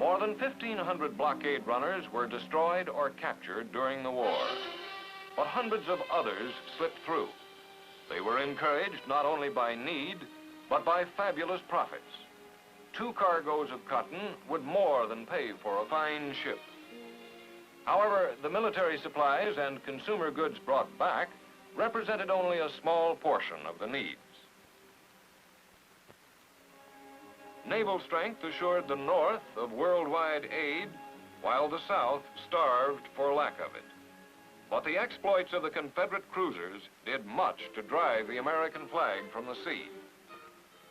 More than 1,500 blockade runners were destroyed or captured during the war, but hundreds of others slipped through. They were encouraged not only by need, but by fabulous profits. 2 cargoes of cotton would more than pay for a fine ship. However, the military supplies and consumer goods brought back represented only a small portion of the needs. Naval strength assured the North of worldwide aid, while the South starved for lack of it. But the exploits of the Confederate cruisers did much to drive the American flag from the sea.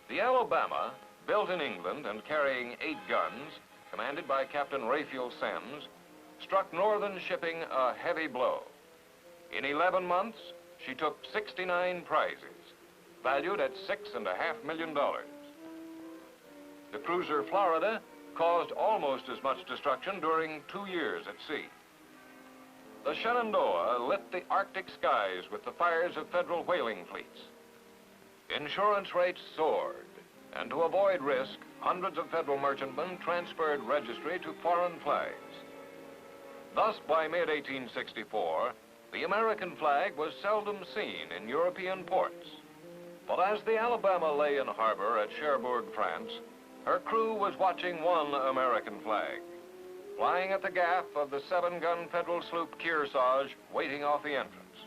The Alabama, built in England and carrying 8 guns, commanded by Captain Raphael Semmes, struck Northern shipping a heavy blow. In 11 months, she took 69 prizes, valued at $6.5 million. The cruiser Florida caused almost as much destruction during 2 years at sea. The Shenandoah lit the Arctic skies with the fires of federal whaling fleets. Insurance rates soared, and to avoid risk, hundreds of federal merchantmen transferred registry to foreign flags. Thus, by mid-1864, the American flag was seldom seen in European ports. But as the Alabama lay in harbor at Cherbourg, France, her crew was watching one American flag, flying at the gaff of the 7-gun federal sloop Kearsarge, waiting off the entrance.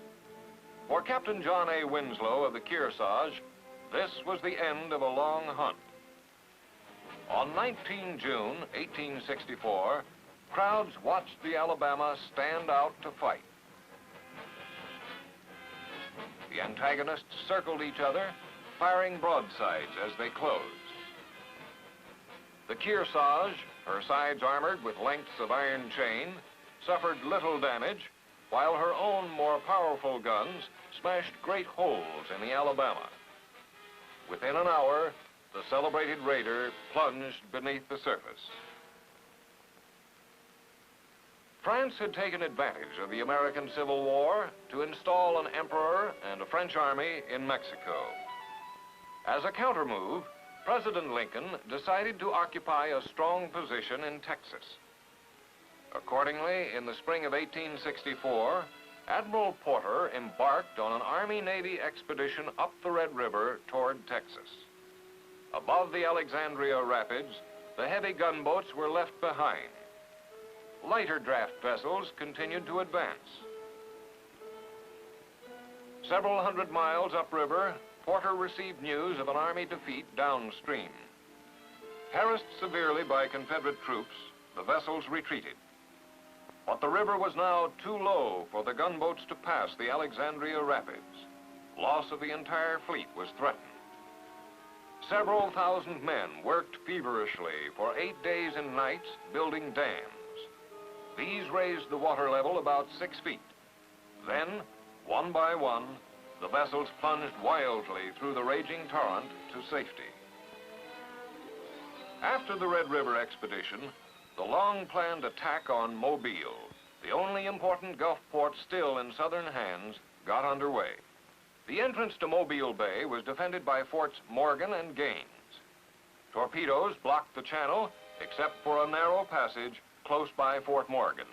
For Captain John A. Winslow of the Kearsarge, this was the end of a long hunt. On 19 June 1864, crowds watched the Alabama stand out to fight. The antagonists circled each other, firing broadsides as they closed. The Kearsarge, her sides armored with lengths of iron chain, suffered little damage, while her own more powerful guns smashed great holes in the Alabama. Within an hour, the celebrated raider plunged beneath the surface. France had taken advantage of the American Civil War to install an emperor and a French army in Mexico. As a countermove, President Lincoln decided to occupy a strong position in Texas. Accordingly, in the spring of 1864, Admiral Porter embarked on an Army-Navy expedition up the Red River toward Texas. Above the Alexandria Rapids, the heavy gunboats were left behind. Lighter draft vessels continued to advance. Several hundred miles upriver, Porter received news of an Army defeat downstream. Harassed severely by Confederate troops, the vessels retreated. But the river was now too low for the gunboats to pass the Alexandria Rapids. Loss of the entire fleet was threatened. Several thousand men worked feverishly for 8 days and nights building dams. These raised the water level about 6 feet. Then, one by one, the vessels plunged wildly through the raging torrent to safety. After the Red River expedition, the long-planned attack on Mobile, the only important Gulf port still in Southern hands, got underway. The entrance to Mobile Bay was defended by Forts Morgan and Gaines. Torpedoes blocked the channel, except for a narrow passage close by Fort Morgan.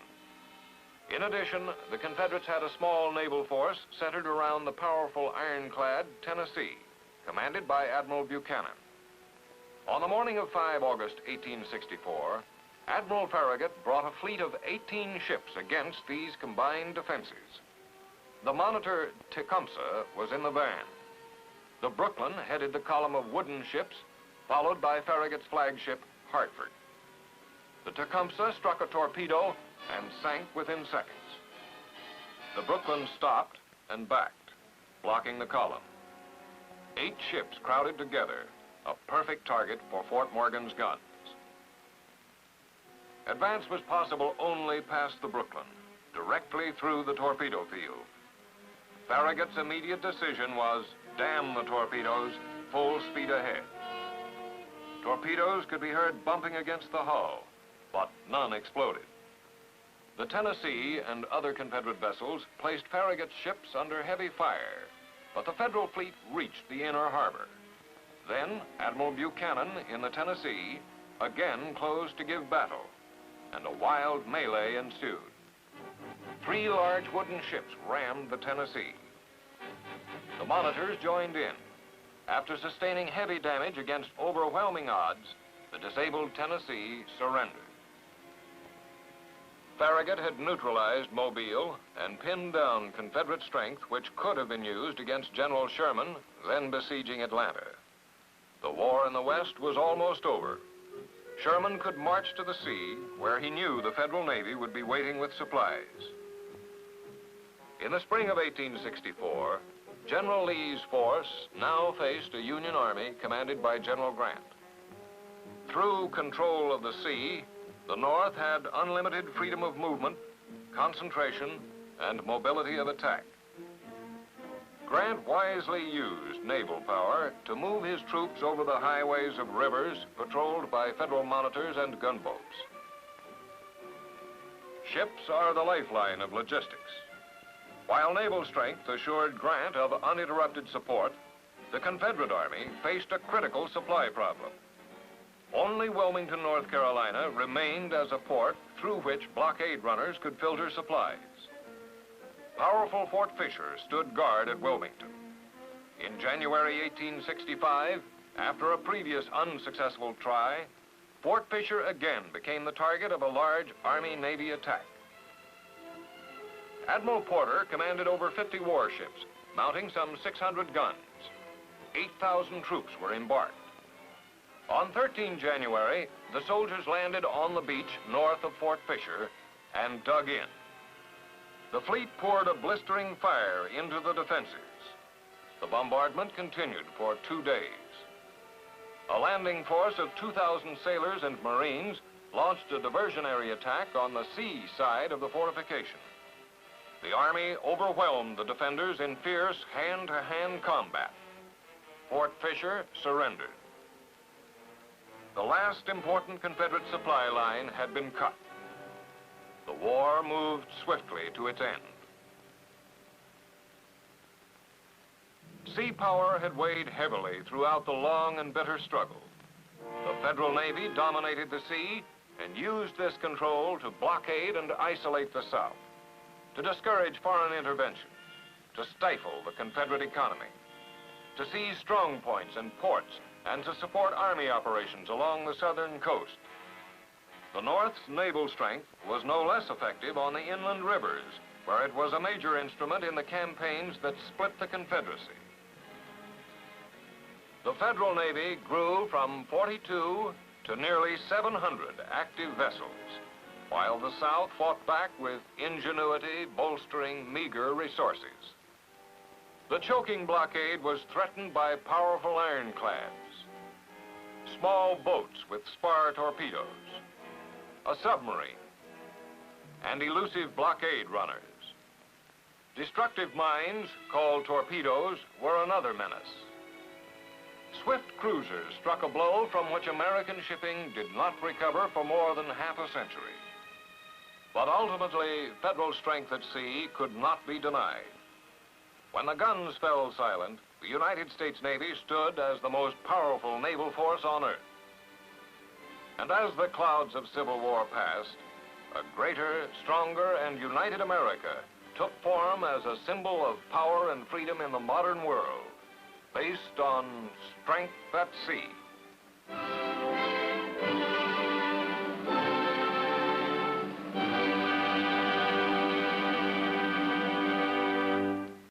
In addition, the Confederates had a small naval force centered around the powerful ironclad Tennessee, commanded by Admiral Buchanan. On the morning of 5 August 1864, Admiral Farragut brought a fleet of 18 ships against these combined defenses. The monitor Tecumseh was in the van. The Brooklyn headed the column of wooden ships, followed by Farragut's flagship, Hartford. The Tecumseh struck a torpedo and sank within seconds. The Brooklyn stopped and backed, blocking the column. 8 ships crowded together, a perfect target for Fort Morgan's guns. Advance was possible only past the Brooklyn, directly through the torpedo field. Farragut's immediate decision was, damn the torpedoes, full speed ahead. Torpedoes could be heard bumping against the hull, but none exploded. The Tennessee and other Confederate vessels placed Farragut's ships under heavy fire, but the Federal fleet reached the inner harbor. Then Admiral Buchanan in the Tennessee again closed to give battle, and a wild melee ensued. 3 large wooden ships rammed the Tennessee. The monitors joined in. After sustaining heavy damage against overwhelming odds, the disabled Tennessee surrendered. Farragut had neutralized Mobile and pinned down Confederate strength which could have been used against General Sherman, then besieging Atlanta. The war in the West was almost over. Sherman could march to the sea, where he knew the Federal Navy would be waiting with supplies. In the spring of 1864, General Lee's force now faced a Union Army commanded by General Grant. Through control of the sea, the North had unlimited freedom of movement, concentration, and mobility of attack. Grant wisely used naval power to move his troops over the highways of rivers patrolled by Federal monitors and gunboats. Ships are the lifeline of logistics. While naval strength assured Grant of uninterrupted support, the Confederate Army faced a critical supply problem. Only Wilmington, North Carolina remained as a port through which blockade runners could filter supplies. Powerful Fort Fisher stood guard at Wilmington. In January 1865, after a previous unsuccessful try, Fort Fisher again became the target of a large Army-Navy attack. Admiral Porter commanded over 50 warships, mounting some 600 guns. 8,000 troops were embarked. On 13 January, the soldiers landed on the beach north of Fort Fisher and dug in. The fleet poured a blistering fire into the defenses. The bombardment continued for 2 days. A landing force of 2,000 sailors and Marines launched a diversionary attack on the sea side of the fortification. The Army overwhelmed the defenders in fierce hand-to-hand combat. Fort Fisher surrendered. The last important Confederate supply line had been cut. The war moved swiftly to its end. Sea power had weighed heavily throughout the long and bitter struggle. The Federal Navy dominated the sea and used this control to blockade and isolate the South, to discourage foreign intervention, to stifle the Confederate economy, to seize strong points and ports, and to support Army operations along the southern coast. The North's naval strength was no less effective on the inland rivers, where it was a major instrument in the campaigns that split the Confederacy. The Federal Navy grew from 42 to nearly 700 active vessels, while the South fought back with ingenuity, bolstering meager resources. The choking blockade was threatened by powerful ironclads, small boats with spar torpedoes, a submarine, and elusive blockade runners. Destructive mines, called torpedoes, were another menace. Swift cruisers struck a blow from which American shipping did not recover for more than half a century. But ultimately, Federal strength at sea could not be denied. When the guns fell silent, the United States Navy stood as the most powerful naval force on Earth. And as the clouds of Civil War passed, a greater, stronger, and united America took form as a symbol of power and freedom in the modern world, based on strength at sea.